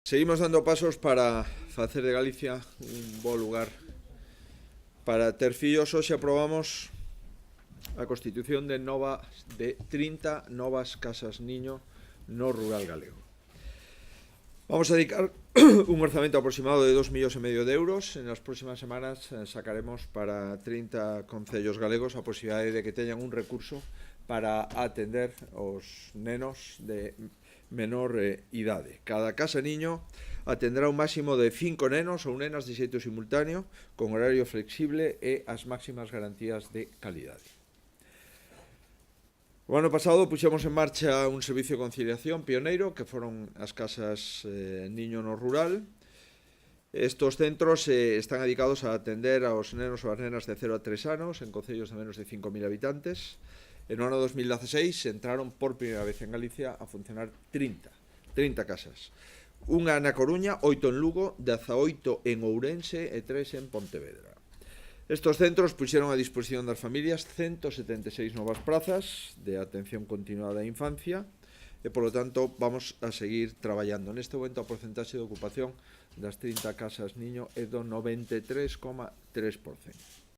Seguimos dando pasos para facer de Galicia un bo lugar para ter fillos. Hoxe aprobamos a constitución de 30 novas casas niño no rural galego. Vamos a dedicar un orzamento aproximado de 2,5 millóns de euros. En as próximas semanas sacaremos para 30 concellos galegos a posibilidade de que teñan un recurso para atender os nenos de menor idade. Cada casa niño atendrá un máximo de 5 nenos ou nenas de xeito simultáneo, con horario flexible e as máximas garantías de calidade. O ano pasado puxemos en marcha un servicio de conciliación pioneiro, que foron as casas niño no rural. Estos centros están dedicados a atender aos nenos ou as nenas de 0 a 3 anos en concellos de menos de 5.000 habitantes. En o ano 2016 entraron por primeira vez en Galicia a funcionar 30 casas. Unha na Coruña, 8 en Lugo, 18 en Ourense e 3 en Pontevedra. Estos centros puxeron a disposición das familias 176 novas prazas de atención continuada á infancia e, polo tanto, vamos a seguir traballando. Neste momento, a porcentaxe de ocupación das 30 casas niño é do 93,3%.